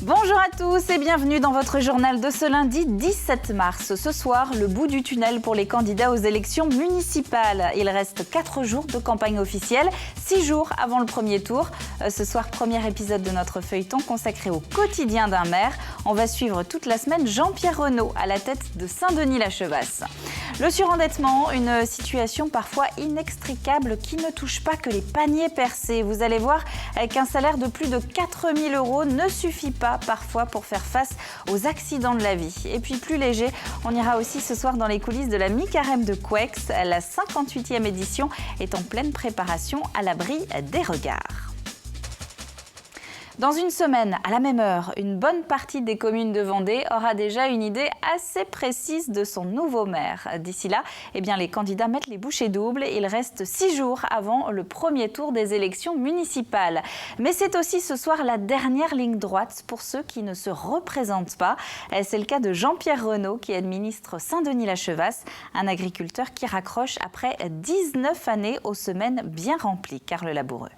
Bonjour à tous et bienvenue dans votre journal de ce lundi 17 mars. Ce soir, le bout du tunnel pour les candidats aux élections municipales. Il reste 4 jours de campagne officielle, 6 jours avant le premier tour. Ce soir, premier épisode de notre feuilleton consacré au quotidien d'un maire. On va suivre toute la semaine Jean-Pierre Renaud à la tête de Saint-Denis-la-Chevasse. Le surendettement, une situation parfois inextricable qui ne touche pas que les paniers percés. Vous allez voir qu'un salaire de plus de 4 000 € ne suffit pas parfois pour faire face aux accidents de la vie. Et puis plus léger, on ira aussi ce soir dans les coulisses de la mi-carême de Couex. La 58e édition est en pleine préparation à l'abri des regards. Dans une semaine, à la même heure, une bonne partie des communes de Vendée aura déjà une idée assez précise de son nouveau maire. D'ici là, les candidats mettent les bouchées doubles. Il reste 6 jours avant le premier tour des élections municipales. Mais c'est aussi ce soir la dernière ligne droite pour ceux qui ne se représentent pas. C'est le cas de Jean-Pierre Renaud qui administre Saint-Denis-la-Chevasse, un agriculteur qui raccroche après 19 années aux semaines bien remplies. Carl Laboureux.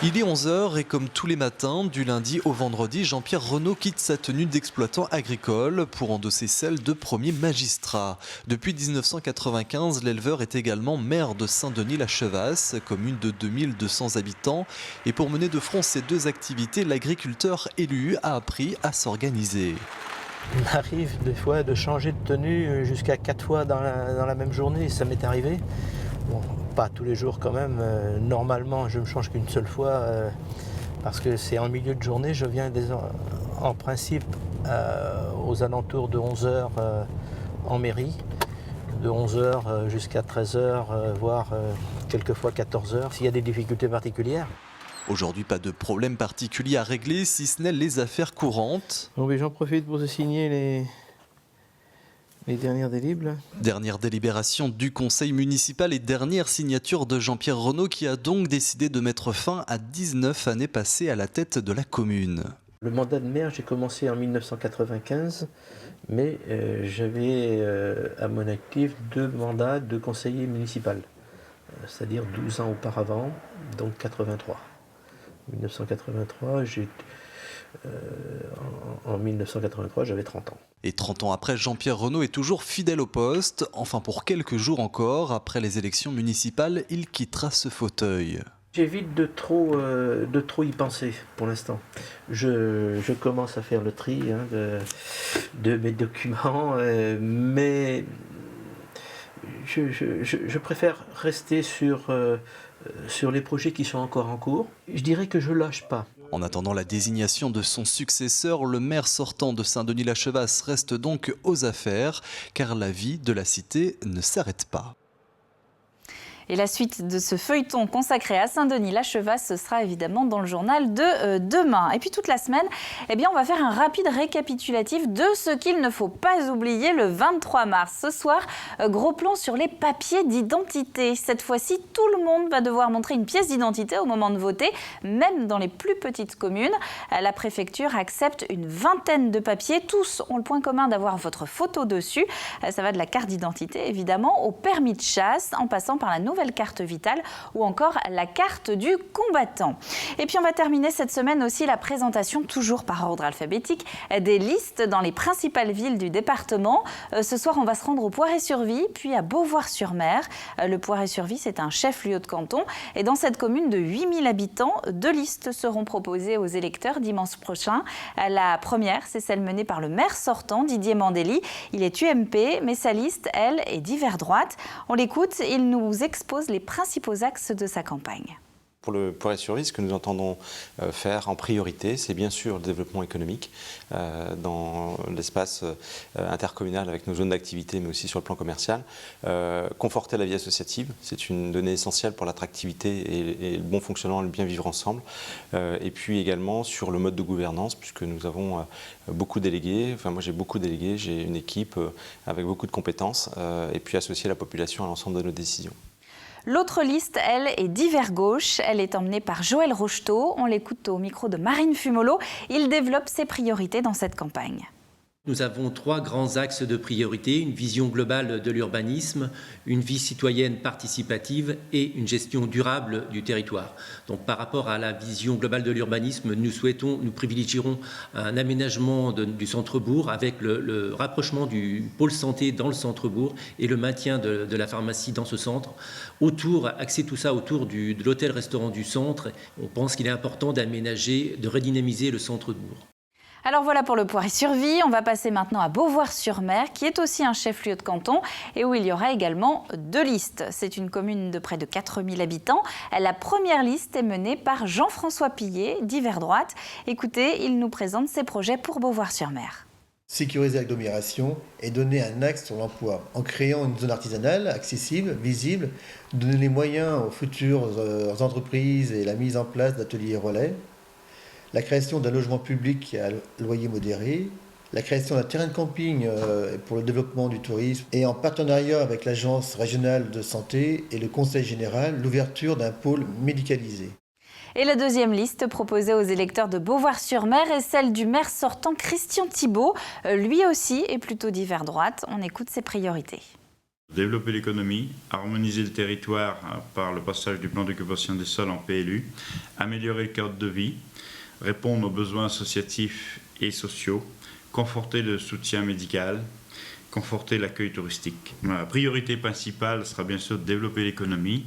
Il est 11h et comme tous les matins, du lundi au vendredi, Jean-Pierre Renaud quitte sa tenue d'exploitant agricole pour endosser celle de premier magistrat. Depuis 1995, l'éleveur est également maire de Saint-Denis-la-Chevasse, commune de 2200 habitants. Et pour mener de front ces deux activités, l'agriculteur élu a appris à s'organiser. Il m'arrive des fois de changer de tenue jusqu'à 4 fois dans la même journée, ça m'est arrivé. Bon, pas tous les jours quand même, normalement je ne me change qu'une seule fois parce que c'est en milieu de journée, je viens en principe aux alentours de 11h en mairie, de 11h jusqu'à 13h, voire quelquefois 14h, s'il y a des difficultés particulières. Aujourd'hui, pas de problème particulier à régler, si ce n'est les affaires courantes. Bon, j'en profite pour signer les dernières délibres. Dernière délibération du conseil municipal et dernière signature de Jean-Pierre Renaud qui a donc décidé de mettre fin à 19 années passées à la tête de la commune. Le mandat de maire, j'ai commencé en 1995, mais j'avais à mon actif 2 mandats de conseiller municipal, c'est-à-dire 12 ans auparavant, donc 83. 1983, en 1983, j'avais 30 ans. Et 30 ans après, Jean-Pierre Renaud est toujours fidèle au poste. Enfin, pour quelques jours encore, après les élections municipales, il quittera ce fauteuil. J'évite de trop y penser pour l'instant. Je commence à faire le tri de mes documents, mais je préfère rester sur les projets qui sont encore en cours. Je dirais que je lâche pas. En attendant la désignation de son successeur, le maire sortant de Saint-Denis-la-Chevasse reste donc aux affaires, car la vie de la cité ne s'arrête pas. Et la suite de ce feuilleton consacré à Saint-Denis-la-Chevasse, ce sera évidemment dans le journal de demain. Et puis toute la semaine, on va faire un rapide récapitulatif de ce qu'il ne faut pas oublier le 23 mars. Ce soir, gros plan sur les papiers d'identité. Cette fois-ci, tout le monde va devoir montrer une pièce d'identité au moment de voter, même dans les plus petites communes. La préfecture accepte une vingtaine de papiers. Tous ont le point commun d'avoir votre photo dessus. Ça va de la carte d'identité, évidemment, au permis de chasse, en passant par la nouvelle carte vitale ou encore la carte du combattant. Et puis on va terminer cette semaine aussi la présentation, toujours par ordre alphabétique, des listes dans les principales villes du département. Ce soir, on va se rendre au Poiré-sur-Vie, puis à Beauvoir-sur-Mer. Le Poiré-sur-Vie, c'est un chef-lieu de canton. Et dans cette commune de 8000 habitants, 2 listes seront proposées aux électeurs dimanche prochain. La première, c'est celle menée par le maire sortant, Didier Mandelli. Il est UMP, mais sa liste, elle, est d'hiver droite. On l'écoute, il nous expose les principaux axes de sa campagne. Pour le Poiré-sur-Vie, ce que nous entendons faire en priorité, c'est bien sûr le développement économique dans l'espace intercommunal avec nos zones d'activité, mais aussi sur le plan commercial. Conforter la vie associative, c'est une donnée essentielle pour l'attractivité et le bon fonctionnement, le bien vivre ensemble. Et puis également sur le mode de gouvernance, puisque nous avons beaucoup de délégués. Enfin, moi j'ai beaucoup de délégués, j'ai une équipe avec beaucoup de compétences, et puis associer la population à l'ensemble de nos décisions. L'autre liste, elle, est d'hiver gauche. Elle est emmenée par Joël Rocheteau. On l'écoute au micro de Marine Fumolo. Il développe ses priorités dans cette campagne. Nous avons 3 grands axes de priorité, une vision globale de l'urbanisme, une vie citoyenne participative et une gestion durable du territoire. Donc par rapport à la vision globale de l'urbanisme, nous privilégierons un aménagement du centre-bourg avec le rapprochement du pôle santé dans le centre-bourg et le maintien de la pharmacie dans ce centre. Axer tout ça autour de l'hôtel-restaurant du centre, on pense qu'il est important d'aménager, de redynamiser le centre-bourg. Alors voilà pour le Poiret-sur-Vie. On va passer maintenant à Beauvoir-sur-Mer, qui est aussi un chef-lieu de canton et où il y aura également 2 listes. C'est une commune de près de 4000 habitants. La première liste est menée par Jean-François Pillet, d'Hiver Droite. Écoutez, il nous présente ses projets pour Beauvoir-sur-Mer. Sécuriser l'agglomération et donner un axe sur l'emploi en créant une zone artisanale accessible, visible, donner les moyens aux futures entreprises et la mise en place d'ateliers relais, la création d'un logement public à loyer modéré, la création d'un terrain de camping pour le développement du tourisme et en partenariat avec l'Agence régionale de santé et le Conseil général, l'ouverture d'un pôle médicalisé. Et la deuxième liste proposée aux électeurs de Beauvoir-sur-Mer est celle du maire sortant Christian Thibault. Lui aussi est plutôt d'Hiver Droite. On écoute ses priorités. Développer l'économie, harmoniser le territoire par le passage du plan d'occupation des sols en PLU, améliorer le cadre de vie, répondre aux besoins associatifs et sociaux, conforter le soutien médical, conforter l'accueil touristique. La priorité principale sera bien sûr de développer l'économie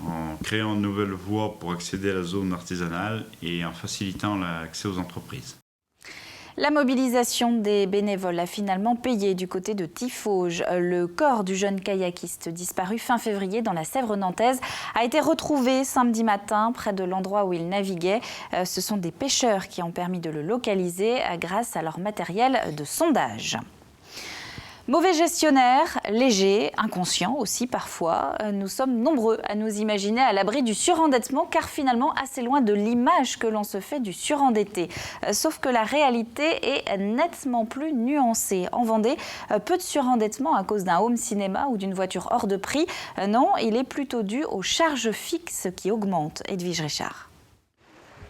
en créant de nouvelles voies pour accéder à la zone artisanale et en facilitant l'accès aux entreprises. La mobilisation des bénévoles a finalement payé du côté de Tiffauges. Le corps du jeune kayakiste disparu fin février dans la Sèvre nantaise a été retrouvé samedi matin près de l'endroit où il naviguait. Ce sont des pêcheurs qui ont permis de le localiser grâce à leur matériel de sondage. Mauvais gestionnaire, léger, inconscient aussi parfois, nous sommes nombreux à nous imaginer à l'abri du surendettement car finalement assez loin de l'image que l'on se fait du surendetté. Sauf que la réalité est nettement plus nuancée. En Vendée, peu de surendettement à cause d'un home cinéma ou d'une voiture hors de prix. Non, il est plutôt dû aux charges fixes qui augmentent. Edwige Richard.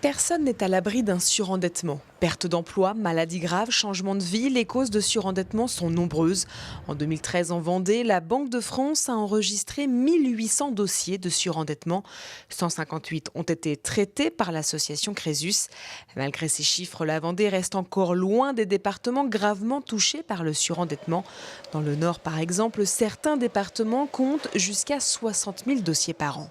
Personne n'est à l'abri d'un surendettement. Perte d'emploi, maladie grave, changement de vie, les causes de surendettement sont nombreuses. En 2013, en Vendée, la Banque de France a enregistré 1800 dossiers de surendettement. 158 ont été traités par l'association Crésus. Malgré ces chiffres, la Vendée reste encore loin des départements gravement touchés par le surendettement. Dans le Nord, par exemple, certains départements comptent jusqu'à 60 000 dossiers par an.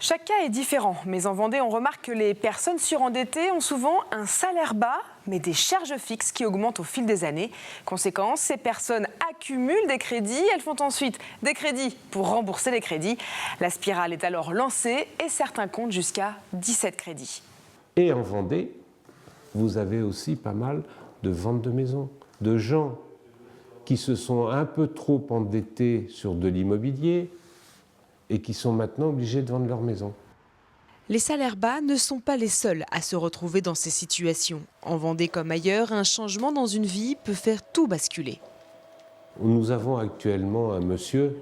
Chaque cas est différent, mais en Vendée, on remarque que les personnes surendettées ont souvent un salaire bas, mais des charges fixes qui augmentent au fil des années. Conséquence, ces personnes accumulent des crédits, elles font ensuite des crédits pour rembourser les crédits. La spirale est alors lancée et certains comptent jusqu'à 17 crédits. Et en Vendée, vous avez aussi pas mal de ventes de maisons, de gens qui se sont un peu trop endettés sur de l'immobilier, et qui sont maintenant obligés de vendre leur maison. Les salaires bas ne sont pas les seuls à se retrouver dans ces situations. En Vendée comme ailleurs, un changement dans une vie peut faire tout basculer. Nous avons actuellement un monsieur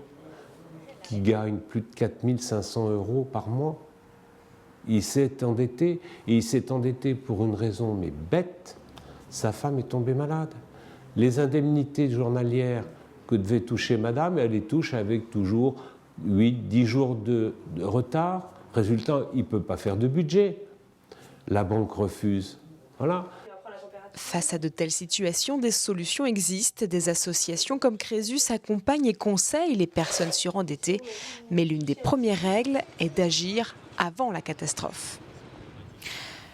qui gagne plus de 4 500 € par mois. Il s'est endetté, et il s'est endetté pour une raison mais bête, sa femme est tombée malade. Les indemnités journalières que devait toucher madame, elle les touche avec toujours 8-10 jours de retard. Résultat, il ne peut pas faire de budget. La banque refuse. Voilà. Face à de telles situations, des solutions existent. Des associations comme Crésus accompagnent et conseillent les personnes surendettées. Mais l'une des premières règles est d'agir avant la catastrophe.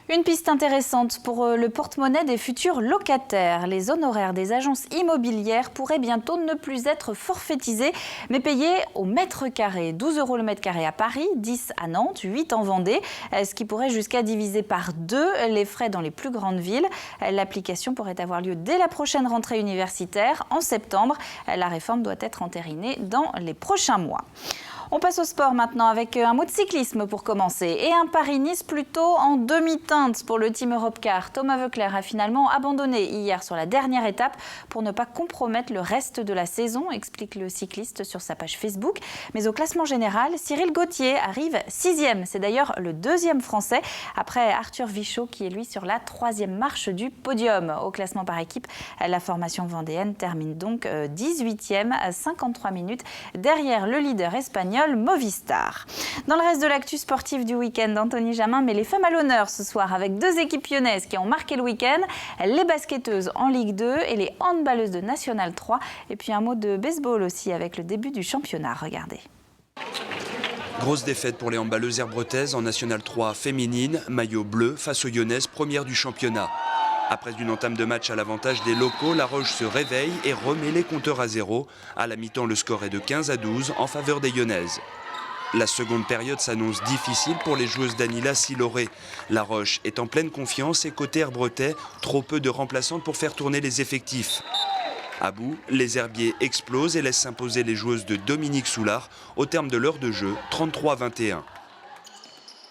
Une piste intéressante pour le porte-monnaie des futurs locataires. Les honoraires des agences immobilières pourraient bientôt ne plus être forfaitisés, mais payés au mètre carré. 12 € le mètre carré à Paris, 10 à Nantes, 8 en Vendée, ce qui pourrait jusqu'à diviser par 2 les frais dans les plus grandes villes. L'application pourrait avoir lieu dès la prochaine rentrée universitaire, en septembre. La réforme doit être entérinée dans les prochains mois. On passe au sport maintenant avec un mot de cyclisme pour commencer et un Paris-Nice plutôt en demi-teinte pour le Team Europcar. Thomas Voeckler a finalement abandonné hier sur la dernière étape pour ne pas compromettre le reste de la saison, explique le cycliste sur sa page Facebook. Mais au classement général, Cyril Gauthier arrive 6e. C'est d'ailleurs le 2e français après Arthur Vichot qui est lui sur la 3e marche du podium. Au classement par équipe, la formation vendéenne termine donc 18e à 53 minutes derrière le leader espagnol Movistar. Dans le reste de l'actu sportive du week-end, Anthony Jamin met les femmes à l'honneur ce soir avec 2 équipes lyonnaises qui ont marqué le week-end, les basketteuses en Ligue 2 et les handballeuses de National 3. Et puis un mot de baseball aussi avec le début du championnat. Regardez. Grosse défaite pour les handballeuses herbretaises en National 3 féminine, maillot bleu face aux Lyonnaises, première du championnat. Après une entame de match à l'avantage des locaux, La Roche se réveille et remet les compteurs à 0. À la mi-temps, le score est de 15-12 en faveur des Lyonnaises. La seconde période s'annonce difficile pour les joueuses d'Anila Siloré. La Roche est en pleine confiance et côté herbretais, trop peu de remplaçantes pour faire tourner les effectifs. À bout, les herbiers explosent et laissent s'imposer les joueuses de Dominique Soulard au terme de l'heure de jeu, 33-21.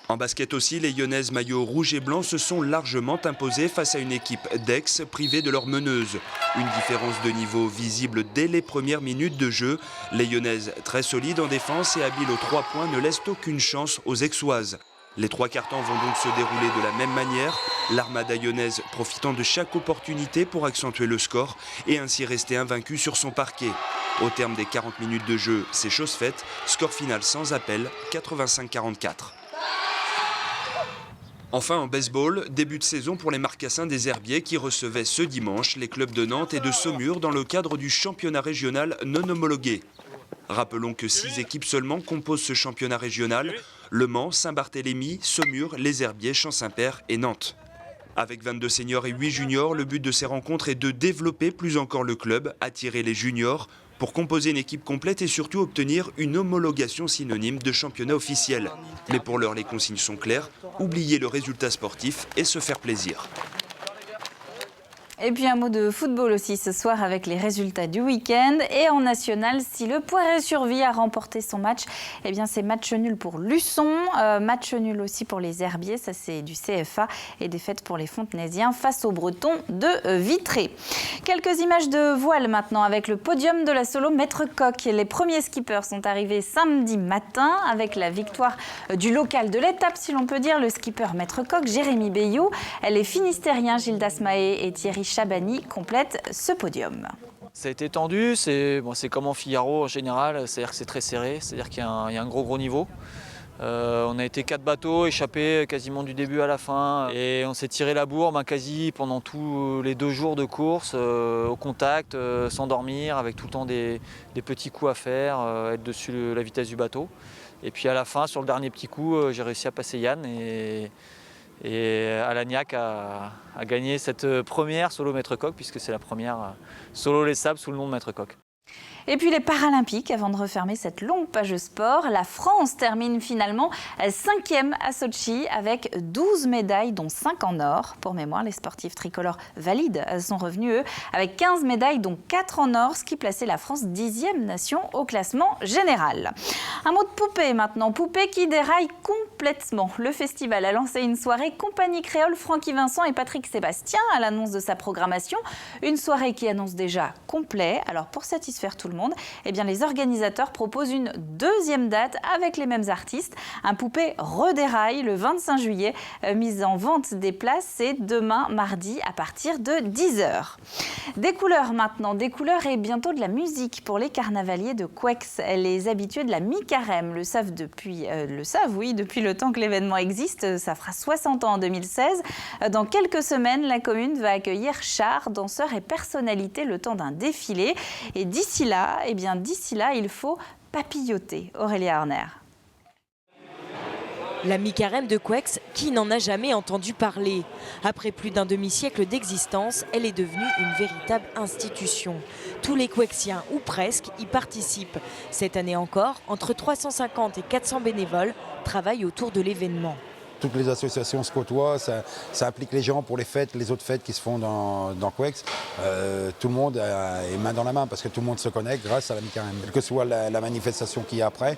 En basket aussi, les Lyonnaises maillots rouge et blanc se sont largement imposées face à une équipe d'Aix privée de leur meneuse. Une différence de niveau visible dès les premières minutes de jeu. Les Lyonnaises, très solides en défense et habiles aux 3 points, ne laissent aucune chance aux Aixoises. Les 3 quarts temps vont donc se dérouler de la même manière, l'Armada lyonnaise profitant de chaque opportunité pour accentuer le score et ainsi rester invaincue sur son parquet. Au terme des 40 minutes de jeu, c'est chose faite, score final sans appel, 85-44. Enfin en baseball, début de saison pour les Marcassins des Herbiers qui recevaient ce dimanche les clubs de Nantes et de Saumur dans le cadre du championnat régional non homologué. Rappelons que 6 équipes seulement composent ce championnat régional, Le Mans, Saint-Barthélemy, Saumur, les Herbiers, Champ-Saint-Père et Nantes. Avec 22 seniors et 8 juniors, le but de ces rencontres est de développer plus encore le club, attirer les juniors, pour composer une équipe complète et surtout obtenir une homologation synonyme de championnat officiel. Mais pour l'heure, les consignes sont claires, oublier le résultat sportif et se faire plaisir. Et puis un mot de football aussi ce soir avec les résultats du week-end. Et en national, si le Poiré-sur-Vie a remporté son match, eh bien c'est match nul pour Luçon, match nul aussi pour les Herbiers, ça c'est du CFA, et défaite pour les Fontenaisiens face aux Bretons de Vitré. Quelques images de voile maintenant avec le podium de la solo Maître Coq. Les premiers skippers sont arrivés samedi matin avec la victoire du local de l'étape, si l'on peut dire, le skipper Maître Coq, Jérémy Bayou. Les Finistériens Gildas Mahé et Thierry Chabani complète ce podium. Ça a été tendu, c'est comme en Figaro en général, c'est-à-dire que c'est très serré, c'est-à-dire qu'il y a un gros niveau. On a été 4 bateaux échappés quasiment du début à la fin et on s'est tiré la bourre quasi pendant tous les 2 jours de course, au contact, sans dormir, avec tout le temps des petits coups à faire, être dessus la vitesse du bateau. Et puis à la fin, sur le dernier petit coup, j'ai réussi à passer Yann et Alagnac a gagné cette première solo Maître Coq, puisque c'est la première solo les sables sous le nom de Maître Coq. Et puis les Paralympiques, avant de refermer cette longue page sport, la France termine finalement 5e à Sochi avec 12 médailles, dont 5 en or. Pour mémoire, les sportifs tricolores valides sont revenus, eux, avec 15 médailles, dont 4 en or, ce qui plaçait la France 10e nation au classement général. Un mot de poupée maintenant, poupée qui déraille complètement. Le festival a lancé une soirée compagnie créole Francky Vincent et Patrick Sébastien à l'annonce de sa programmation. Une soirée qui annonce déjà complet. Alors pour satisfaire tout le monde, eh bien les organisateurs proposent une 2e date avec les mêmes artistes. Un poupée redéraille le 25 juillet. Mise en vente des places, c'est demain mardi à partir de 10h. Des couleurs maintenant, des couleurs et bientôt de la musique pour les carnavaliers de Couex. Les habitués de la mi-carême le savent depuis le temps que l'événement existe. Ça fera 60 ans en 2016. Dans quelques semaines, la commune va accueillir chars, danseurs et personnalités le temps d'un défilé. Et d'ici là, il faut papilloter. Aurélia Horner. La mi-carême de Couex, qui n'en a jamais entendu parler? Après plus d'un demi-siècle d'existence, elle est devenue une véritable institution. Tous les Couexiens, ou presque, y participent. Cette année encore, entre 350 et 400 bénévoles travaillent autour de l'événement. toutes les associations se côtoient, ça implique les gens pour les autres fêtes qui se font dans Couex. Tout le monde est main dans la main parce que tout le monde se connecte grâce à la mi-carême. Quelle que soit la manifestation qu'il y a après,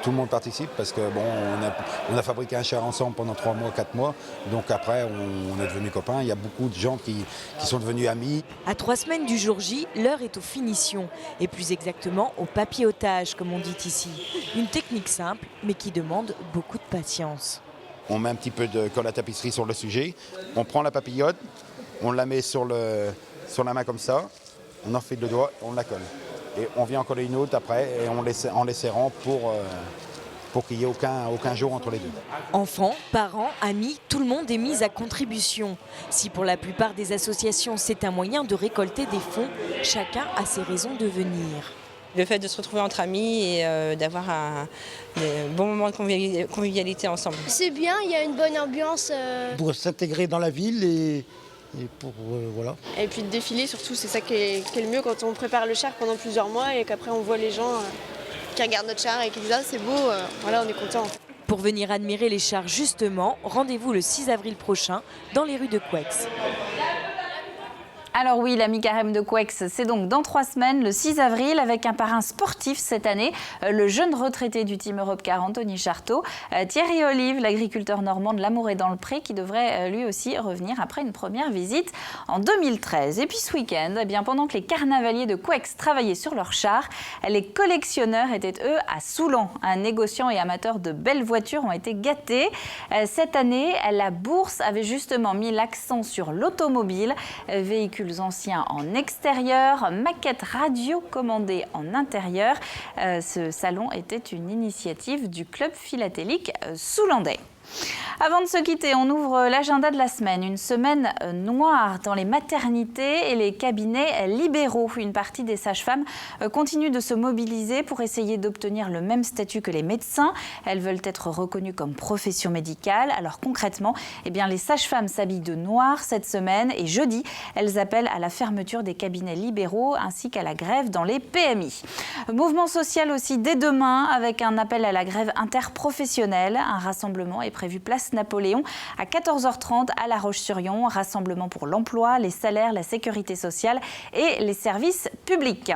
tout le monde participe parce que bon, on a fabriqué un char ensemble pendant 3 mois, 4 mois. Donc après, on est devenus copains. Il y a beaucoup de gens qui sont devenus amis. À 3 semaines du jour J, l'heure est aux finitions et plus exactement au papillotage, comme on dit ici. Une technique simple, mais qui demande beaucoup de patience. On met un petit peu de colle à tapisserie sur le sujet, on prend la papillote, on la met sur la main comme ça, on enfile le doigt, on la colle. Et on vient en coller une autre après et en les serrant pour qu'il n'y ait aucun jour entre les deux. Enfants, parents, amis, tout le monde est mis à contribution. Si pour la plupart des associations c'est un moyen de récolter des fonds, chacun a ses raisons de venir. Le fait de se retrouver entre amis et d'avoir un bon moment de convivialité ensemble. C'est bien, il y a une bonne ambiance. Pour s'intégrer dans la ville et pour voilà. Et puis de défiler surtout, c'est ça qui est le mieux quand on prépare le char pendant plusieurs mois et qu'après on voit les gens qui regardent notre char et qui disent ah c'est beau, voilà on est content. Pour venir admirer les chars justement, rendez-vous le 6 avril prochain dans les rues de Couex. Alors oui, la mi-carême de Couex, c'est donc dans 3 semaines, le 6 avril, avec un parrain sportif cette année, le jeune retraité du Team Europe Car, Anthony Charteau, Thierry Olive, l'agriculteur normand de l'Amour et dans le Pré, qui devrait lui aussi revenir après une première visite en 2013. Et puis ce week-end, eh bien, pendant que les carnavaliers de Couex travaillaient sur leurs chars, les collectionneurs étaient eux à Soulan. Négociants et amateurs de belles voitures ont été gâtés. Cette année, la bourse avait justement mis l'accent sur l'automobile, véhicule anciens en extérieur, maquettes radio commandées en intérieur. Ce salon était une initiative du club philatélique soulandais. Avant de se quitter, on ouvre l'agenda de la semaine. Une semaine noire dans les maternités et les cabinets libéraux. Une partie des sages-femmes continue de se mobiliser pour essayer d'obtenir le même statut que les médecins. Elles veulent être reconnues comme profession médicale. Alors concrètement, eh bien, les sages-femmes s'habillent de noir cette semaine et jeudi, elles appellent à la fermeture des cabinets libéraux ainsi qu'à la grève dans les PMI. Mouvement social aussi dès demain avec un appel à la grève interprofessionnelle. Un rassemblement est prévu place Napoléon à 14h30 à La Roche-sur-Yon. Rassemblement pour l'emploi, les salaires, la sécurité sociale et les services publics.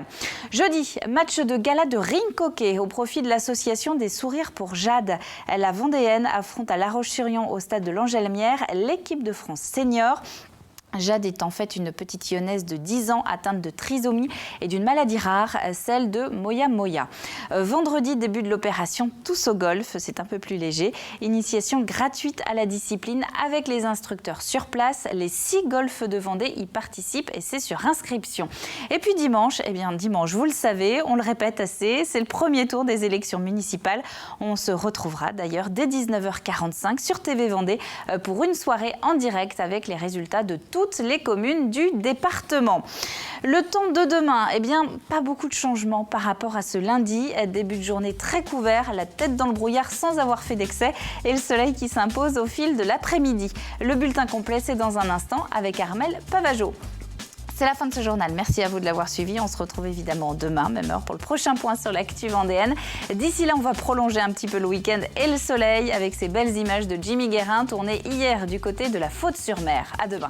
Jeudi, match de gala de ring hockey au profit de l'association des sourires pour Jade. La Vendéenne affronte à La Roche-sur-Yon au stade de l'Angelmière l'équipe de France senior. Jade est en fait une petite lyonnaise de 10 ans atteinte de trisomie et d'une maladie rare, celle de Moya-Moya. Vendredi, début de l'opération Tous au golf, c'est un peu plus léger. Initiation gratuite à la discipline avec les instructeurs sur place. Les 6 golfs de Vendée y participent et c'est sur inscription. Et puis dimanche, dimanche, vous le savez, on le répète assez, c'est le premier tour des élections municipales. On se retrouvera d'ailleurs dès 19h45 sur TV Vendée pour une soirée en direct avec les résultats de toutes les communes du département. Le temps de demain, pas beaucoup de changements par rapport à ce lundi. Début de journée très couvert, la tête dans le brouillard sans avoir fait d'excès et le soleil qui s'impose au fil de l'après-midi. Le bulletin complet, c'est dans un instant avec Armelle Pavageau. C'est la fin de ce journal. Merci à vous de l'avoir suivi. On se retrouve évidemment demain, même heure, pour le prochain point sur l'actu vendéenne. D'ici là, on va prolonger un petit peu le week-end et le soleil avec ces belles images de Jimmy Guérin tournées hier du côté de la Faute-sur-Mer. À demain.